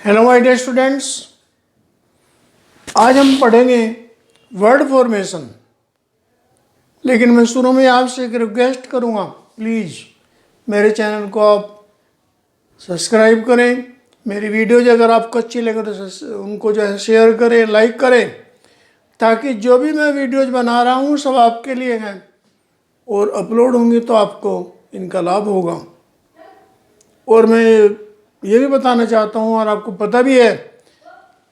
Hello my dear students, आज हम पढ़ेंगे वर्ड फॉर्मेशन। लेकिन मैं शुरू में आपसे एक रिक्वेस्ट करूंगा, प्लीज़ मेरे चैनल को आप सब्सक्राइब करें। मेरी वीडियोज अगर आपको अच्छी लगे तो उनको जो है शेयर करें, लाइक करें, ताकि जो भी मैं वीडियोज बना रहा हूँ सब आपके लिए हैं और अपलोड होंगी तो आपको इनका लाभ होगा। और मैं ये भी बताना चाहता हूँ, और आपको पता भी है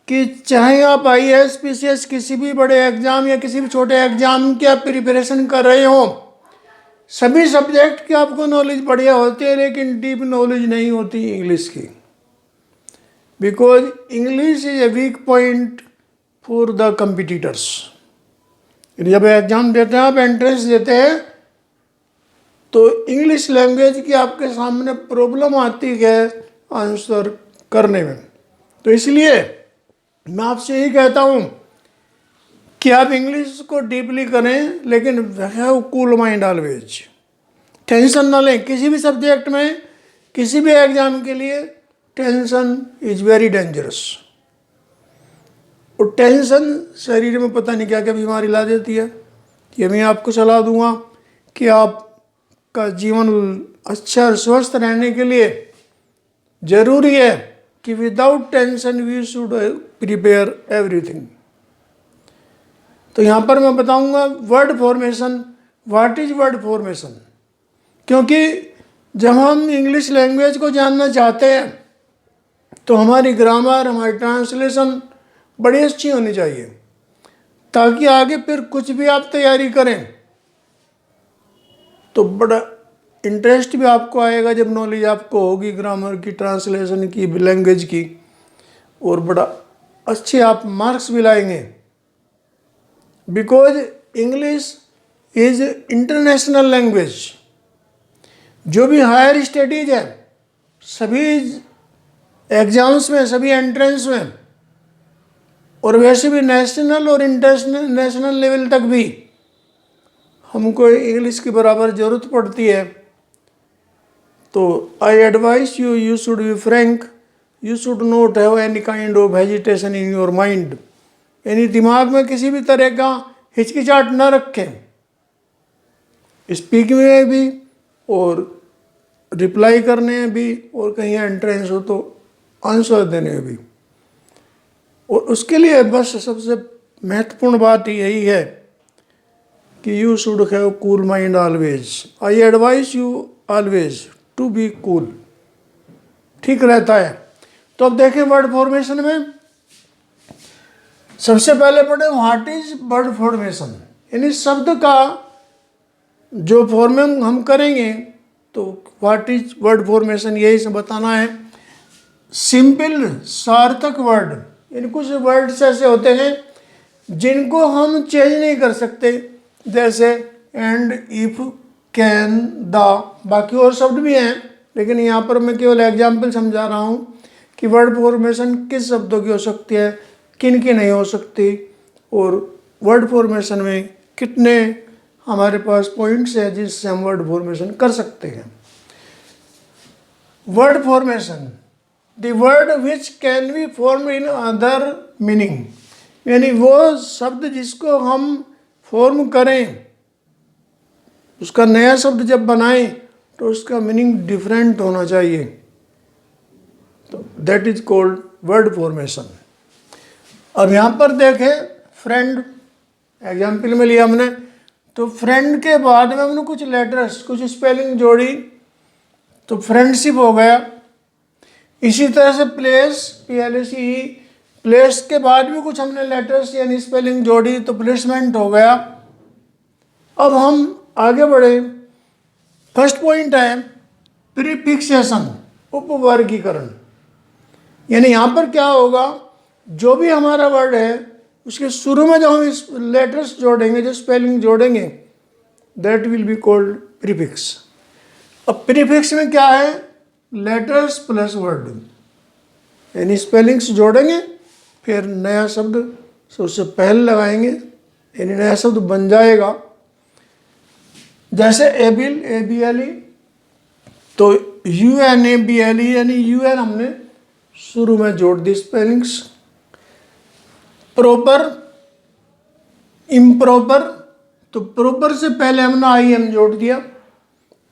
कि चाहे आप IAS PCS किसी भी बड़े एग्ज़ाम या किसी भी छोटे एग्ज़ाम की आप प्रिपरेशन कर रहे हो, सभी सब्जेक्ट की आपको नॉलेज बढ़िया होती है, लेकिन डीप नॉलेज नहीं होती इंग्लिश की। Because English is a weak point for the competitors. जब एग्ज़ाम देते हैं, आप एंट्रेंस देते हैं, तो इंग्लिश लैंग्वेज की आपके सामने प्रॉब्लम आती है आंसर करने में। तो इसलिए मैं आपसे यही कहता हूँ कि आप इंग्लिश को डीपली करें, लेकिन have cool mind always. Tension ना लें किसी भी सब्जेक्ट में, किसी भी एग्जाम के लिए टेंशन इज़ वेरी डेंजरस। और टेंशन शरीर में पता नहीं क्या क्या बीमारी ला देती है। ये मैं आपको सलाह दूंगा कि आपका जीवन अच्छा और स्वस्थ रहने के लिए ज़रूरी है कि without tension we should prepare everything. तो यहाँ पर मैं बताऊँगा word formation. What is word formation? क्योंकि जब हम इंग्लिश लैंग्वेज को जानना चाहते हैं तो हमारी ग्रामर, हमारी ट्रांसलेशन बड़ी अच्छी होनी चाहिए, ताकि आगे फिर कुछ भी आप तैयारी करें तो बड़ा इंटरेस्ट भी आपको आएगा जब नॉलेज आपको होगी ग्रामर की, ट्रांसलेशन की, लैंग्वेज की, और बड़ा अच्छे आप मार्क्स भी लाएंगे। Because English is international language. जो भी हायर स्टडीज है, सभी एग्जाम्स में, सभी एंट्रेंस में, और वैसे भी नेशनल और इंटरनेशनल लेवल तक भी हमको इंग्लिश की बराबर ज़रूरत पड़ती है। तो I advise you, you should be frank, you should not have any kind of hesitation in your mind. यानी दिमाग में किसी भी तरह का हिचकिचाहट न रखें, स्पीकिंग में भी और रिप्लाई करने में भी, और कहीं एंट्रेंस हो तो आंसर देने में भी। और उसके लिए बस सबसे महत्वपूर्ण बात यही है कि you should have cool mind always. I advise you always to be cool. ठीक रहता है। तो अब देखें वर्ड फॉर्मेशन में सबसे पहले पढ़े व्हाट इज वर्ड फॉर्मेशन। यानी शब्द का जो फॉर्मेशन हम करेंगे, तो व्हाट इज वर्ड फॉर्मेशन यही से बताना है। सिंपल सार्थक वर्ड, यानी कुछ वर्ड्स ऐसे होते हैं जिनको हम चेंज नहीं कर सकते, जैसे एंड, इफ, कैन, द। बाकी और शब्द भी हैं, लेकिन यहाँ पर मैं केवल एग्जाम्पल समझा रहा हूँ कि वर्ड फॉर्मेशन किस शब्दों की हो सकती है, किन की नहीं हो सकती, और वर्ड फॉर्मेशन में कितने हमारे पास पॉइंट्स हैं जिससे हम वर्ड फॉर्मेशन कर सकते हैं। Word formation, the word which can be form in other meaning. यानी वो शब्द जिसको हम फॉर्म करें, उसका नया शब्द जब बनाएं तो उसका मीनिंग डिफरेंट होना चाहिए। तो that is called word formation. अब यहाँ पर देखें, फ्रेंड एग्जाम्पल में लिया हमने, तो फ्रेंड के बाद में हमने कुछ लेटर्स, कुछ स्पेलिंग जोड़ी, तो फ्रेंडशिप हो गया। इसी तरह से प्लेस, PLACE, प्लेस के बाद भी कुछ हमने लेटर्स यानी स्पेलिंग जोड़ी, तो प्लेसमेंट हो गया। अब हम आगे बढ़े। फर्स्ट पॉइंट है प्रीफिक्सेशन, उपवर्गीकरण। यानी यहाँ पर क्या होगा, जो भी हमारा वर्ड है उसके शुरू में जो हम लेटर्स जोड़ेंगे, जो स्पेलिंग जोड़ेंगे, that will be called prefix. अब प्रीफिक्स में क्या है, लेटर्स प्लस वर्ड, यानी स्पेलिंग्स जोड़ेंगे, फिर नया शब्द सबसे पहले लगाएंगे, यानी नया शब्द बन जाएगा। जैसे एबिल, ABLE, तो UNABLE, यानी UN हमने शुरू में जोड़ दी स्पेलिंग्स, प्रॉपर, इम्प्रॉपर, तो प्रॉपर से पहले हमने आई एम जोड़ दिया,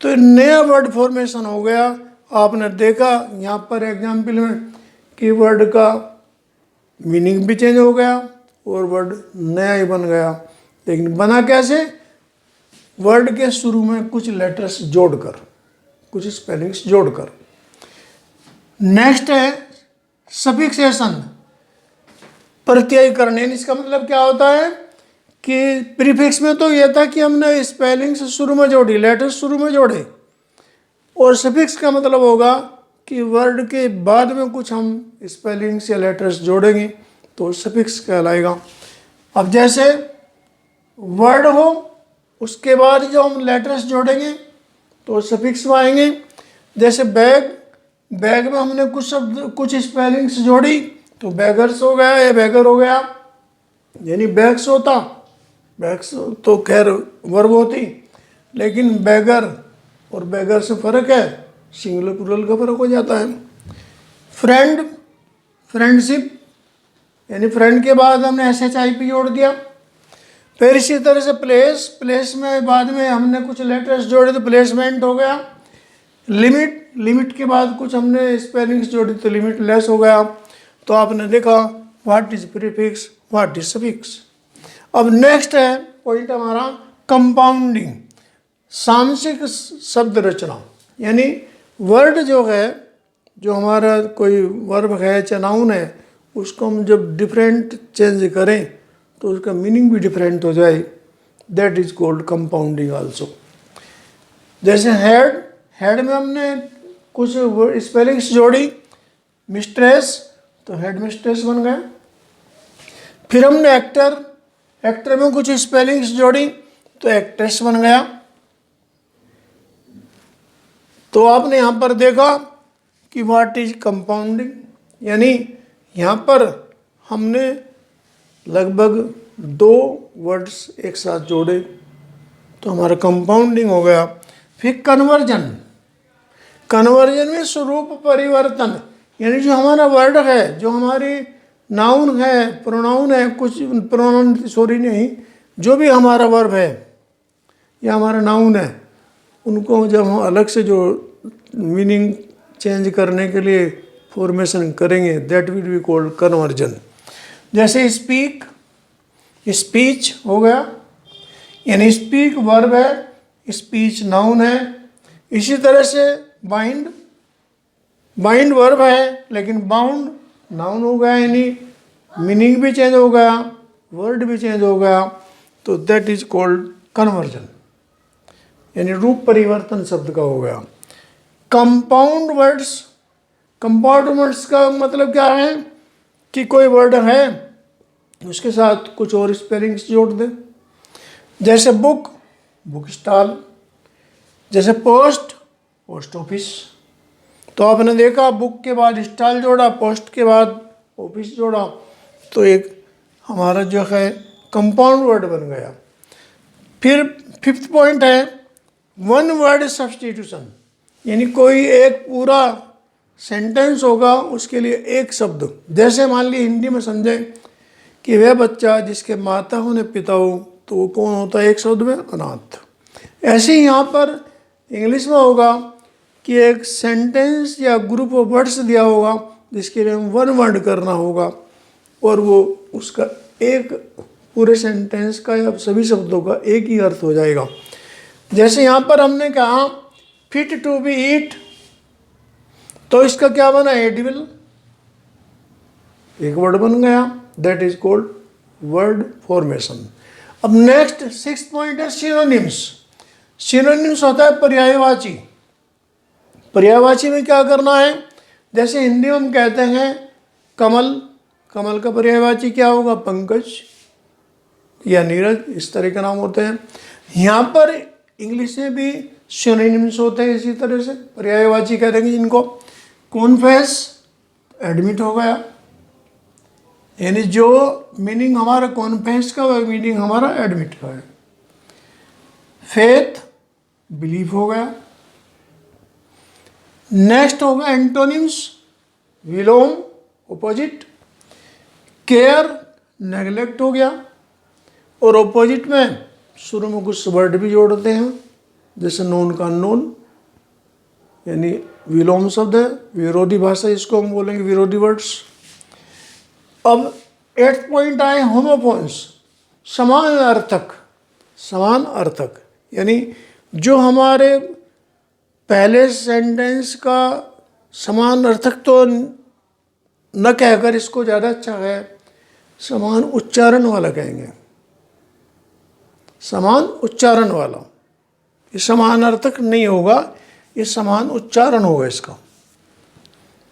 तो नया वर्ड फॉर्मेशन हो गया। आपने देखा यहाँ पर एग्जाम्पल में कि वर्ड का मीनिंग भी चेंज हो गया और वर्ड नया ही बन गया। लेकिन बना कैसे? वर्ड के शुरू में कुछ लेटर्स जोड़कर, कुछ स्पेलिंग्स जोड़कर। नेक्स्ट है सफिक्सेशन, प्रत्ययीकरण। इसका मतलब क्या होता है कि प्रीफिक्स में तो यह था कि हमने स्पेलिंग्स शुरू में जोड़ी, लेटर्स शुरू में जोड़े, और सफिक्स का मतलब होगा कि वर्ड के बाद में कुछ हम स्पेलिंग्स या लेटर्स जोड़ेंगे तो सफिक्स कहलाएगा। अब जैसे वर्ड हो, उसके बाद जो हम लेटर्स जोड़ेंगे तो सफिक्स में आएंगे। जैसे बैग, बैग में हमने कुछ शब्द, कुछ स्पेलिंग्स जोड़ी तो बैगर्स हो गया या बैगर हो गया, यानी बैग्स होता, बैग्स तो खैर वर्ब होती, लेकिन बैगर और बैगर से फ़र्क है, सिंगुलर प्लूरल का फ़र्क हो जाता है। फ्रेंड, फ्रेंडशिप, यानी फ्रेंड के बाद हमने SHIP जोड़ दिया। फिर इसी तरह से प्लेस, प्लेस में बाद में हमने कुछ लेटर्स जोड़े तो प्लेसमेंट हो गया। लिमिट, लिमिट के बाद कुछ हमने स्पेलिंग्स जोड़ी तो लिमिट लेस हो गया। तो आपने देखा what is prefix, what is suffix. अब नेक्स्ट है पॉइंट हमारा कंपाउंडिंग, सामसिक शब्द रचना, यानी वर्ड जो है, जो हमारा कोई वर्ब है चाहे नाउन है, उसको हम जब डिफरेंट चेंज करें तो उसका मीनिंग भी डिफरेंट हो जाए, that is called compounding also. जैसे हेड, हेड में हमने कुछ स्पेलिंग्स जोड़ी, मिस्ट्रेस तो हेड मिस्ट्रेस बन गया। फिर हमने एक्टर, एक्टर में कुछ स्पेलिंग्स जोड़ी तो एक्ट्रेस बन गया। तो आपने यहाँ पर देखा कि व्हाट इज कंपाउंडिंग, यानी यहाँ पर हमने लगभग 2 वर्ड्स एक साथ जोड़े तो हमारा कंपाउंडिंग हो गया। फिर कन्वर्जन, कन्वर्जन में स्वरूप परिवर्तन, यानी जो हमारा वर्ड है, जो हमारी नाउन है, प्रोनाउन है, कुछ प्रोनाउन सॉरी नहीं, जो भी हमारा वर्ब है या हमारा नाउन है, उनको जब हम अलग से जो मीनिंग चेंज करने के लिए फॉर्मेशन करेंगे, that will be called conversion. जैसे स्पीक, स्पीच हो गया, यानी स्पीक वर्ब है, स्पीच नाउन है। इसी तरह से बाइंड, बाइंड वर्ब है लेकिन बाउंड नाउन हो गया, यानी मीनिंग भी चेंज हो गया, वर्ड भी चेंज हो गया, तो दैट इज कॉल्ड कन्वर्जन, यानी रूप परिवर्तन शब्द का हो गया। कंपाउंड वर्ड्स, कंपाउंड वर्ड्स का मतलब क्या है कि कोई वर्ड है उसके साथ कुछ और स्पेलिंग्स जोड़ दे। जैसे बुक, बुक स्टॉल, जैसे पोस्ट, पोस्ट ऑफिस। तो आपने देखा बुक के बाद स्टॉल जोड़ा, पोस्ट के बाद ऑफिस जोड़ा, तो एक हमारा जो है कंपाउंड वर्ड बन गया। फिर 5th पॉइंट है वन वर्ड सब्स्टिट्यूशन, यानी कोई एक पूरा सेंटेंस होगा उसके लिए एक शब्द। जैसे मान ली हिंदी में समझे कि वह बच्चा जिसके माता हो ने पिता हो, तो वो कौन होता है एक शब्द में? अनाथ। ऐसे ही यहाँ पर इंग्लिश में होगा कि एक सेंटेंस या ग्रुप ऑफ वर्ड्स दिया होगा जिसके लिए वन वर्ड करना होगा, और वो उसका एक पूरे सेंटेंस का या सभी शब्दों का एक ही अर्थ हो जाएगा। जैसे यहाँ पर हमने कहा फिट टू बी ईट, तो इसका क्या बना? एडिबल, एक वर्ड बन गया, that is called word formation. अब नेक्स्ट 6th पॉइंट है सिनोनिम्स। सिनोनिम्स होता है पर्यायवाची। पर्यायवाची में क्या करना है? जैसे हिंदी में हम कहते हैं कमल, कमल का पर्यायवाची क्या होगा? पंकज या नीरज, इस तरह के नाम होते हैं। यहाँ पर इंग्लिश में भी सिनोनिम्स होते हैं इसी तरह से, पर्यायवाची कह देंगे जिनको। कॉन्फेस, एडमिट हो गया, यानी जो मीनिंग हमारा कॉन्फेस का वह मीनिंग हमारा एडमिट का है। फेथ, बिलीफ हो गया। नेक्स्ट होगा एंटोनिम्स। विलोम ऑपोजिट, केयर नेगलेक्ट हो गया, और ऑपोजिट में शुरू में कुछ वर्ड भी जोड़ते हैं, जैसे नोन का अननोन, यानी विलोम शब्द है, विरोधी भाषा इसको हम बोलेंगे, विरोधी वर्ड्स। अब 8th पॉइंट आए होमोफोन्स, समान अर्थक। समान अर्थक यानी जो हमारे पहले सेंटेंस का समान अर्थक तो न कहकर इसको ज़्यादा अच्छा है समान उच्चारण वाला कहेंगे, समान उच्चारण वाला। ये समान अर्थक नहीं होगा, ये समान उच्चारण होगा इसका।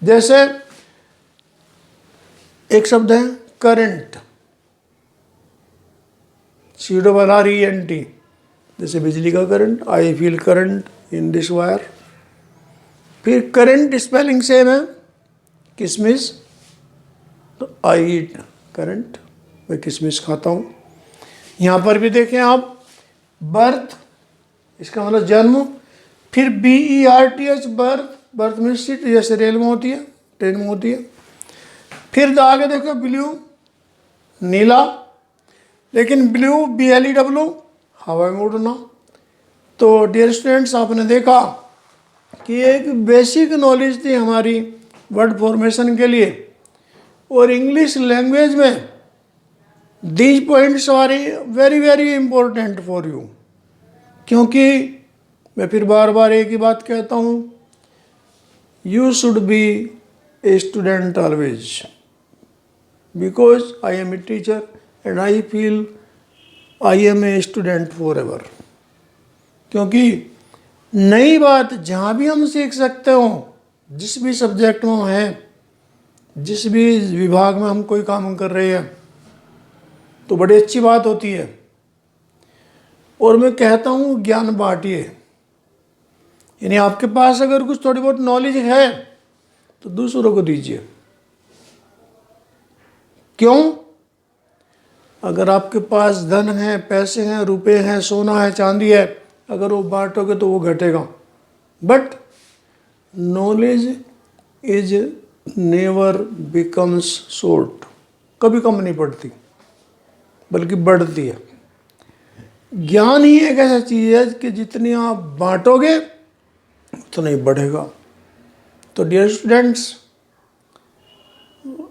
जैसे एक शब्द है करंट, CRRENT, जैसे बिजली का current, I feel current in this wire. फिर करंट स्पेलिंग सेम है, किशमिश, तो आई ईट करंट, मैं किशमिश खाता हूँ। यहाँ पर भी देखें आप, बर्थ, इसका मतलब जन्म, फिर BERTH बर्थ, बर्थ में सीट, जैसे रेल में होती है, ट्रेन में होती है। फिर आगे देखो ब्लू, नीला, लेकिन ब्लू BLEW, हवा में उड़ना। तो डियर स्टूडेंट्स, आपने देखा कि एक बेसिक नॉलेज थी हमारी वर्ड फॉर्मेशन के लिए, और इंग्लिश लैंग्वेज में these points are very very important for you. क्योंकि मैं फिर बार बार एक ही बात कहता हूँ, you should be a student always, because I am a teacher and I feel I am a student for ever. क्योंकि नई बात जहाँ भी हम सीख सकते हो, जिस भी सब्जेक्ट में हम हैं, जिस भी विभाग में हम कोई काम कर रहे हैं, तो बड़ी अच्छी बात होती है। और मैं कहता हूँ ज्ञान बांटिए, यानी आपके पास अगर कुछ थोड़ी बहुत नॉलेज है तो दूसरों को दीजिए। क्यों? अगर आपके पास धन है, पैसे हैं, रुपए हैं, सोना है, चांदी है, अगर वो बांटोगे तो वो घटेगा। But knowledge is never becomes short, कभी कम नहीं पड़ती बल्कि बढ़ती है। ज्ञान ही एक ऐसा चीज़ है कि जितनी आप बांटोगे उतना ही बढ़ेगा। तो dear students,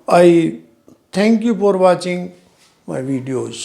I thank you for watching my videos.